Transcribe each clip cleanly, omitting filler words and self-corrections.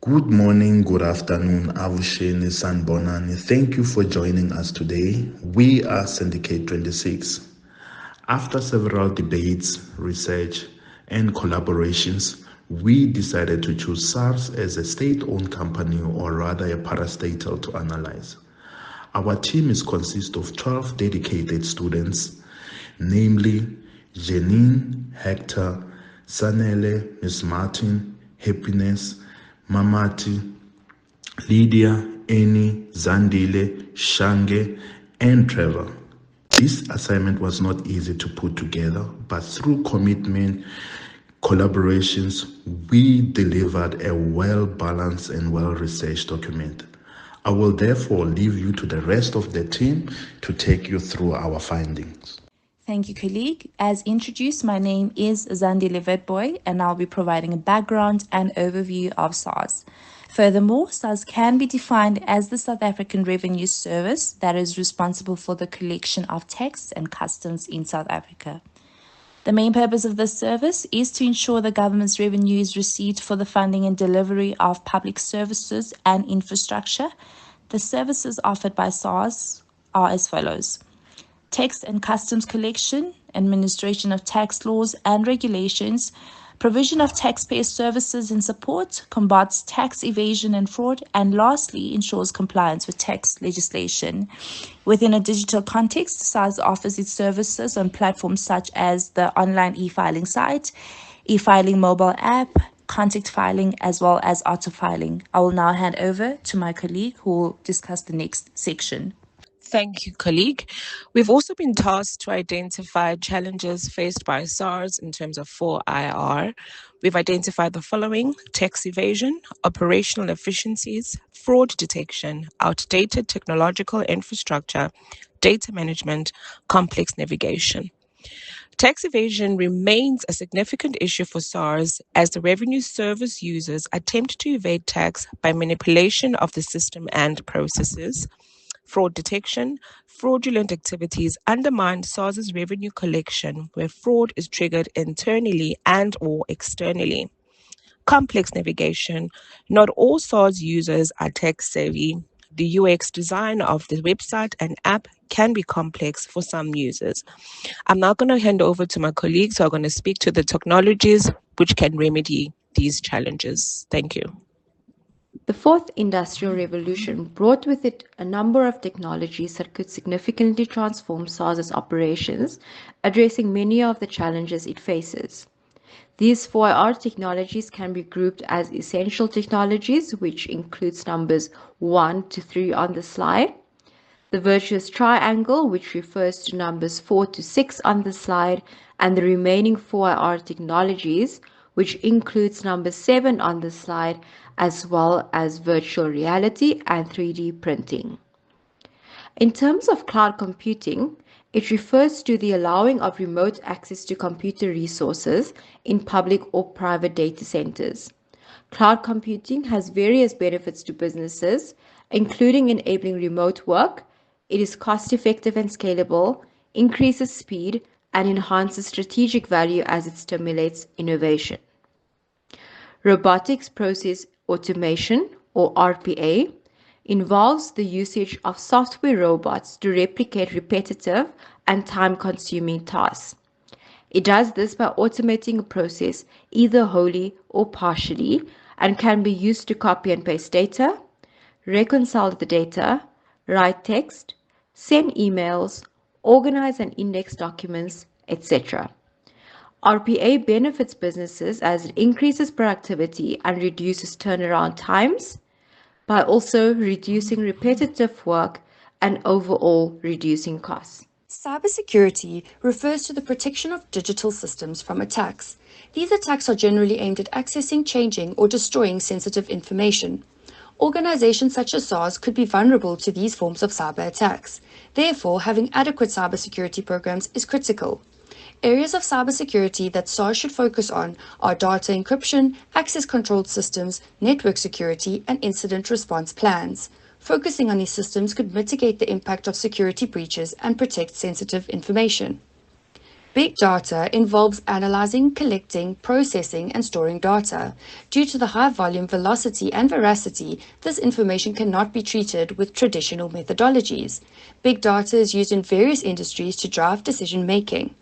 Good morning, good afternoon, Avusheni Sanbonani. Thank you for joining us today. We are Syndicate 26. After several debates, research, and collaborations, we decided to choose SARS as a state-owned company, or rather a parastatal, to analyze. Our team consists of 12 dedicated students, namely Janine, Hector, Sanele, Miss Martin, Happiness, Mamati, Lydia, Annie, Zandile, Shange, and Trevor. This assignment was not easy to put together, but through commitment, collaborations, we delivered a well-balanced and well-researched document. I will therefore leave you to the rest of the team to take you through our findings. Thank you, colleague. As introduced, my name is Zandile Vetboy, and I'll be providing a background and overview of SARS. Furthermore, SARS can be defined as the South African Revenue Service that is responsible for the collection of tax and customs in South Africa. The main purpose of this service is to ensure the government's revenue is received for the funding and delivery of public services and infrastructure. The services offered by SARS are as follows: tax and customs collection, administration of tax laws and regulations, provision of taxpayer services and support, combats tax evasion and fraud, and lastly, ensures compliance with tax legislation. Within a digital context, SARS offers its services on platforms such as the online e-filing site, e-filing mobile app, contact filing, as well as auto filing. I will now hand over to my colleague who will discuss the next section. Thank you, colleague. We've also been tasked to identify challenges faced by SARS in terms of 4IR. We've identified the following: tax evasion, operational efficiencies, fraud detection, outdated technological infrastructure, data management, complex navigation. Tax evasion remains a significant issue for SARS as the revenue service users attempt to evade tax by manipulation of the system and processes. Fraud detection. Fraudulent activities undermine SARS's revenue collection where fraud is triggered internally and or externally. Complex navigation. Not all SARS users are tech savvy. The UX design of the website and app can be complex for some users. I'm now going to hand over to my colleagues who are going to speak to the technologies which can remedy these challenges. Thank you. The fourth industrial revolution brought with it a number of technologies that could significantly transform SARS's operations, addressing many of the challenges it faces. These 4IR technologies can be grouped as essential technologies, which includes numbers 1 to 3 on the slide, the virtuous triangle, which refers to numbers 4 to 6 on the slide, and the remaining 4IR technologies, which includes number 7 on the slide, as well as virtual reality and 3D printing. In terms of cloud computing, it refers to the allowing of remote access to computer resources in public or private data centers. Cloud computing has various benefits to businesses, including enabling remote work. It is cost-effective and scalable, increases speed, and enhances strategic value as it stimulates innovation. Robotics process automation, or RPA, involves the usage of software robots to replicate repetitive and time-consuming tasks. It does this by automating a process either wholly or partially and can be used to copy and paste data, reconcile the data, write text, send emails, organize and index documents, etc. RPA benefits businesses as it increases productivity and reduces turnaround times by also reducing repetitive work and overall reducing costs. Cybersecurity refers to the protection of digital systems from attacks. These attacks are generally aimed at accessing, changing, or destroying sensitive information. Organizations such as SARS could be vulnerable to these forms of cyber attacks. Therefore, having adequate cybersecurity programs is critical. Areas of cybersecurity that SARS should focus on are data encryption, access-controlled systems, network security, and incident response plans. Focusing on these systems could mitigate the impact of security breaches and protect sensitive information. Big data involves analyzing, collecting, processing, and storing data. Due to the high volume, velocity, and veracity, this information cannot be treated with traditional methodologies. Big data is used in various industries to drive decision making.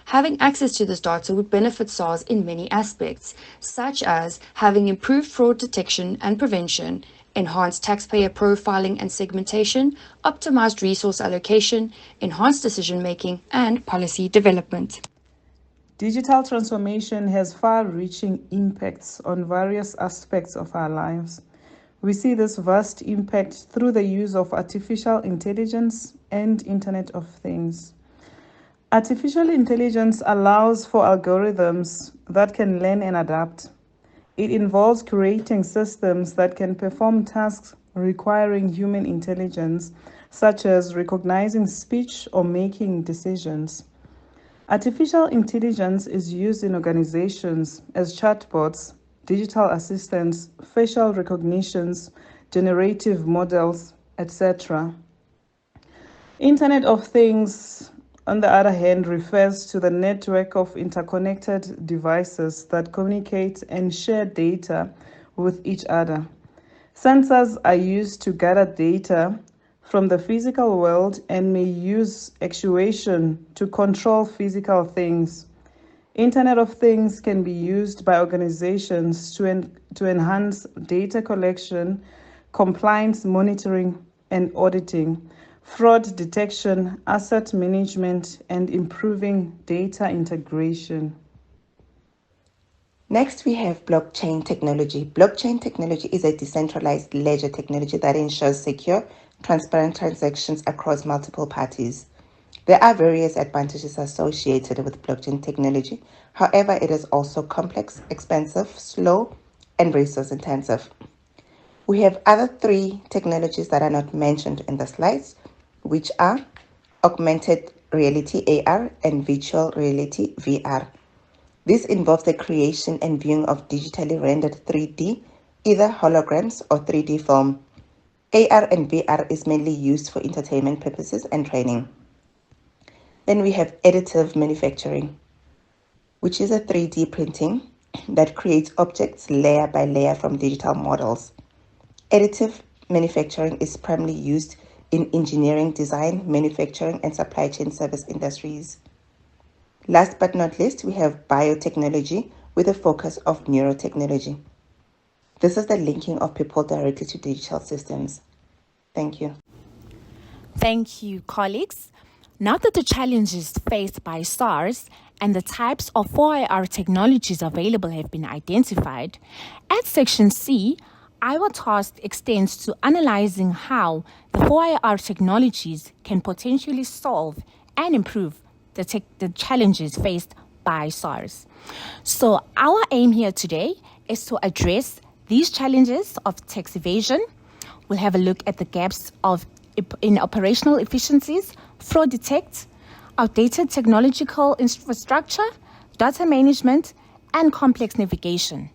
Having access to this data would benefit SARS in many aspects, such as having improved fraud detection and prevention, enhanced taxpayer profiling and segmentation, optimized resource allocation, enhanced decision making, and policy development. Digital transformation has far-reaching impacts on various aspects of our lives. We see this vast impact through the use of artificial intelligence and Internet of Things. Artificial intelligence allows for algorithms that can learn and adapt. It involves creating systems that can perform tasks requiring human intelligence, such as recognizing speech or making decisions. Artificial intelligence is used in organizations as chatbots, digital assistants, facial recognitions, generative models, etc. Internet of Things, on the other hand, refers to the network of interconnected devices that communicate and share data with each other. Sensors are used to gather data from the physical world and may use actuation to control physical things. Internet of Things can be used by organizations to enhance data collection, compliance monitoring and auditing, fraud detection, asset management, and improving data integration. Next, we have blockchain technology. Blockchain technology is a decentralized ledger technology that ensures secure, transparent transactions across multiple parties. There are various advantages associated with blockchain technology. However, it is also complex, expensive, slow, and resource intensive. We have other three technologies that are not mentioned in the slides, which are augmented reality AR and virtual reality VR. This involves the creation and viewing of digitally rendered 3D, either holograms or 3D film. AR and VR is mainly used for entertainment purposes and training. Then we have additive manufacturing, which is a 3D printing that creates objects layer by layer from digital models. Additive manufacturing is primarily used in engineering, design, manufacturing, and supply chain service industries. Last but not least, we have biotechnology with a focus of neurotechnology. This is the linking of people directly to digital systems. Thank you. Thank you, colleagues. Now that the challenges faced by SARS and the types of 4IR technologies available have been identified, at Section C, our task extends to analyzing how the 4IR technologies can potentially solve and improve the challenges faced by SARS. So our aim here today is to address these challenges of tax evasion. We'll have a look at the gaps in operational efficiencies, fraud detect, outdated technological infrastructure, data management, and complex navigation.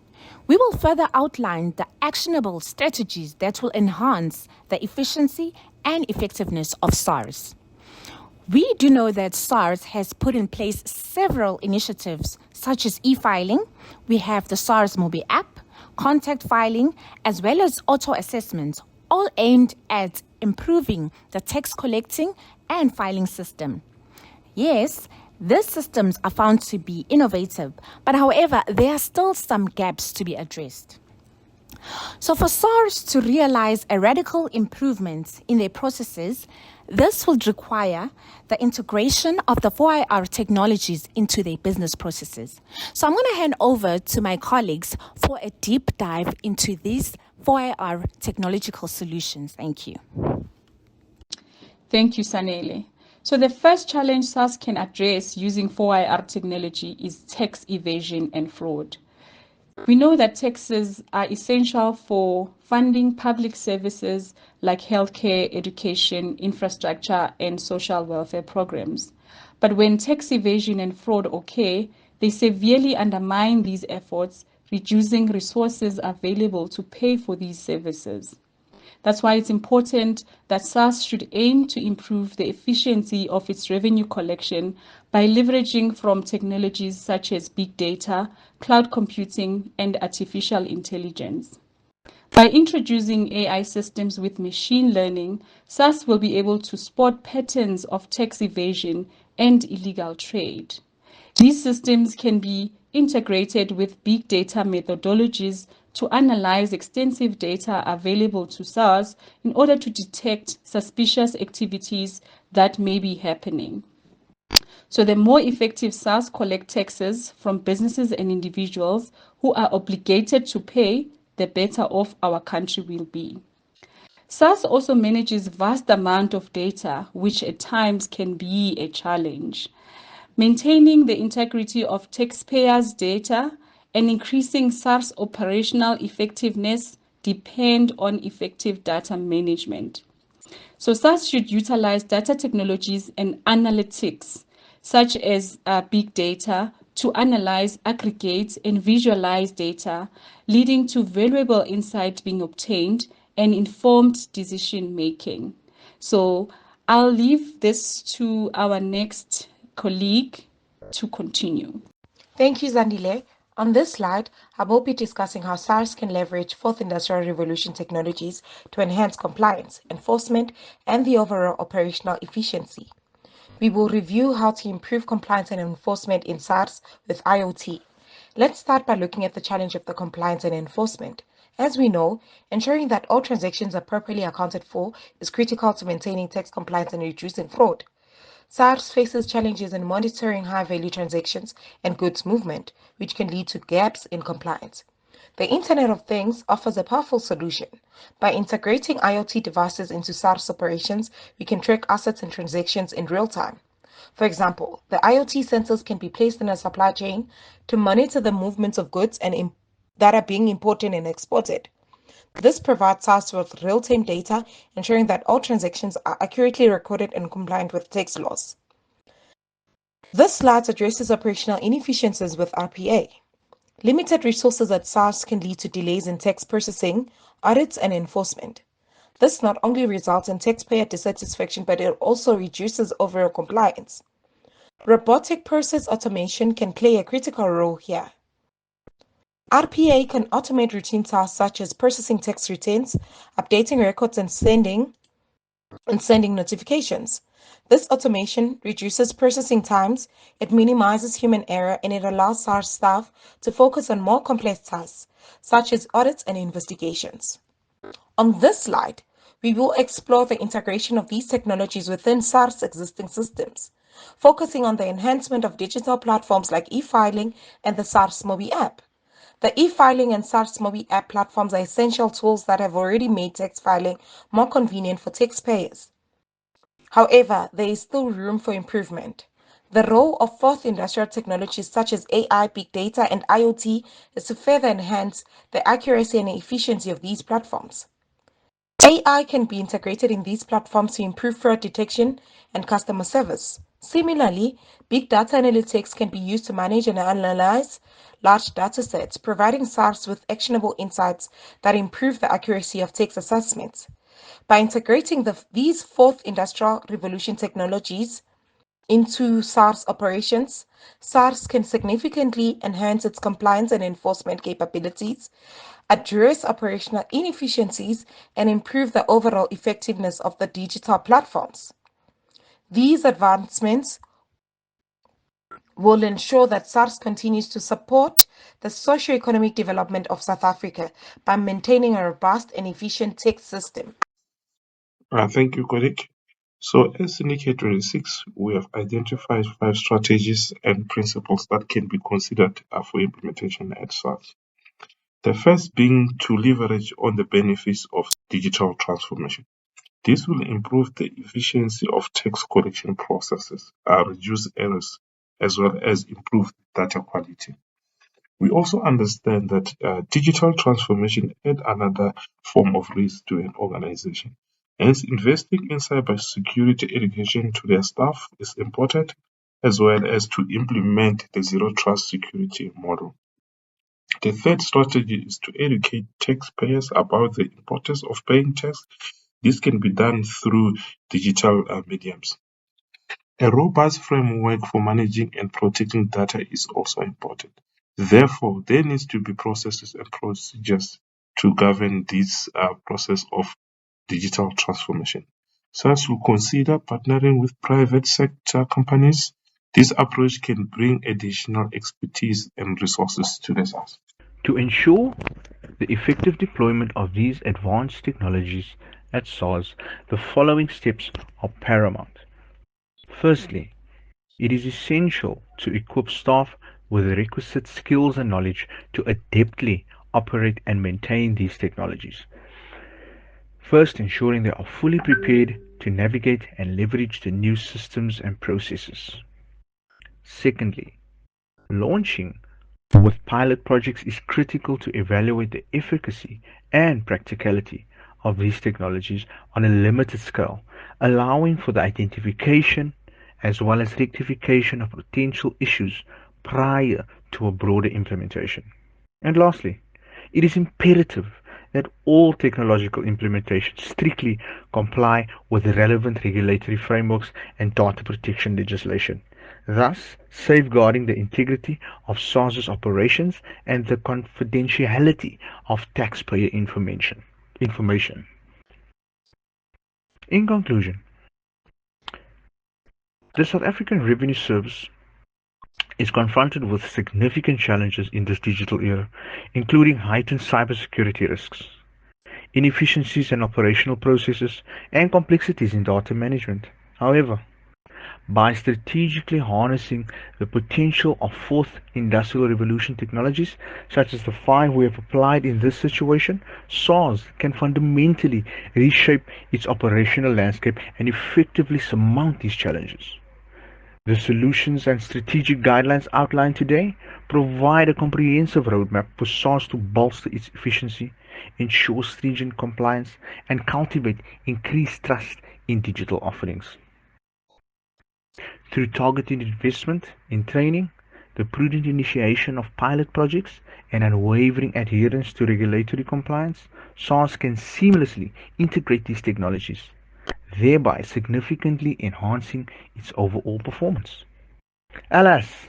We will further outline the actionable strategies that will enhance the efficiency and effectiveness of SARS. We do know that SARS has put in place several initiatives such as e-filing. We have the SARS Mobi app, contact filing, as well as auto-assessment, all aimed at improving the tax collecting and filing system. Yes, these systems are found to be innovative, but however, there are still some gaps to be addressed. So for SARS to realize a radical improvement in their processes, this would require the integration of the 4IR technologies into their business processes. So I'm going to hand over to my colleagues for a deep dive into these 4IR technological solutions. Thank you. Thank you, Sanele. So the first challenge SARS can address using 4IR technology is tax evasion and fraud. We know that taxes are essential for funding public services like healthcare, education, infrastructure, and social welfare programs. But when tax evasion and fraud occur, they severely undermine these efforts, reducing resources available to pay for these services. That's why it's important that SARS should aim to improve the efficiency of its revenue collection by leveraging from technologies such as big data, cloud computing, and artificial intelligence. By introducing AI systems with machine learning, SARS will be able to spot patterns of tax evasion and illegal trade. These systems can be integrated with big data methodologies to analyze extensive data available to SARS in order to detect suspicious activities that may be happening. So the more effective SARS collect taxes from businesses and individuals who are obligated to pay, the better off our country will be. SARS also manages vast amount of data, which at times can be a challenge. Maintaining the integrity of taxpayers' data and increasing SARS operational effectiveness depend on effective data management. So SARS should utilize data technologies and analytics, such as big data, to analyze, aggregate, and visualize data, leading to valuable insight being obtained and informed decision making. So I'll leave this to our next colleague to continue. Thank you, Zandile. On this slide, I will be discussing how SARS can leverage fourth industrial revolution technologies to enhance compliance, enforcement, and the overall operational efficiency. We will review how to improve compliance and enforcement in SARS with IoT. Let's start by looking at the challenge of the compliance and enforcement. As we know, ensuring that all transactions are properly accounted for is critical to maintaining tax compliance and reducing fraud. SARS faces challenges in monitoring high-value transactions and goods movement, which can lead to gaps in compliance. The Internet of Things offers a powerful solution. By integrating IoT devices into SARS operations, we can track assets and transactions in real time. For example, the IoT sensors can be placed in a supply chain to monitor the movements of goods that are being imported and exported. This provides us with real-time data, ensuring that all transactions are accurately recorded and compliant with tax laws. This slide addresses operational inefficiencies with RPA. Limited resources at SARS can lead to delays in tax processing, audits, and enforcement. This not only results in taxpayer dissatisfaction, but it also reduces overall compliance. Robotic process automation can play a critical role here. RPA can automate routine tasks such as processing tax returns, updating records, and sending notifications. This automation reduces processing times, it minimizes human error, and it allows SARS staff to focus on more complex tasks, such as audits and investigations. On this slide, we will explore the integration of these technologies within SARS existing systems, focusing on the enhancement of digital platforms like e-filing and the SARS Mobi app. The e-filing and SARS Mobi app platforms are essential tools that have already made tax filing more convenient for taxpayers. However, there is still room for improvement. The role of fourth industrial technologies such as AI, big data, and IoT is to further enhance the accuracy and efficiency of these platforms. AI can be integrated in these platforms to improve fraud detection and customer service. Similarly, big data analytics can be used to manage and analyze large data sets, providing SARS with actionable insights that improve the accuracy of tax assessments. By integrating these fourth industrial revolution technologies into SARS operations, SARS can significantly enhance its compliance and enforcement capabilities, address operational inefficiencies, and improve the overall effectiveness of the digital platforms. These advancements will ensure that SARS continues to support the socio-economic development of South Africa by maintaining a robust and efficient tax system. Thank you, colleague. So as Syndicate 26, we have identified 5 strategies and principles that can be considered for implementation at SARS. The first being to leverage on the benefits of digital transformation. This will improve the efficiency of tax collection processes, reduce errors, as well as improve data quality. We also understand that digital transformation adds another form of risk to an organization. Hence, investing in cybersecurity education to their staff is important, as well as to implement the zero trust security model. The third strategy is to educate taxpayers about the importance of paying tax. This can be done through digital mediums. A robust framework for managing and protecting data is also important. Therefore, there needs to be processes and procedures to govern this process of digital transformation. SARS will consider partnering with private sector companies. This approach can bring additional expertise and resources to the SARS. To ensure the effective deployment of these advanced technologies at SARS, the following steps are paramount. Firstly, it is essential to equip staff with the requisite skills and knowledge to adeptly operate and maintain these technologies. First, ensuring they are fully prepared to navigate and leverage the new systems and processes. Secondly, launching with pilot projects is critical to evaluate the efficacy and practicality of these technologies on a limited scale, allowing for the identification as well as rectification of potential issues prior to a broader implementation. And lastly, it is imperative that all technological implementations strictly comply with the relevant regulatory frameworks and data protection legislation, thus safeguarding the integrity of SARS's operations and the confidentiality of taxpayer information. In conclusion, the South African Revenue Service is confronted with significant challenges in this digital era, including heightened cybersecurity risks, inefficiencies in operational processes, and complexities in data management. However, by strategically harnessing the potential of fourth industrial revolution technologies, such as the five we have applied in this situation, SARS can fundamentally reshape its operational landscape and effectively surmount these challenges. The solutions and strategic guidelines outlined today provide a comprehensive roadmap for SARS to bolster its efficiency, ensure stringent compliance, and cultivate increased trust in digital offerings. Through targeted investment in training, the prudent initiation of pilot projects, and unwavering adherence to regulatory compliance, SARS can seamlessly integrate these technologies, thereby significantly enhancing its overall performance. Alas,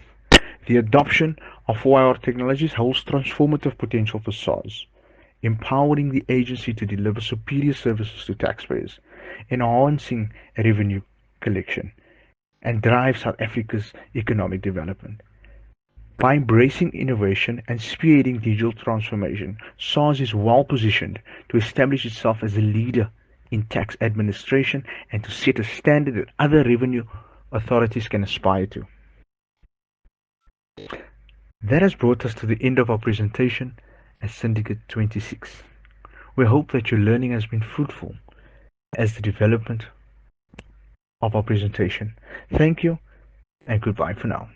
the adoption of 4IR technologies holds transformative potential for SARS, empowering the agency to deliver superior services to taxpayers, enhancing revenue collection, and drive South Africa's economic development. By embracing innovation and spearheading digital transformation, SARS is well positioned to establish itself as a leader in tax administration and to set a standard that other revenue authorities can aspire to. That has brought us to the end of our presentation as Syndicate 26. We hope that your learning has been fruitful as the development of our presentation. Thank you and goodbye for now.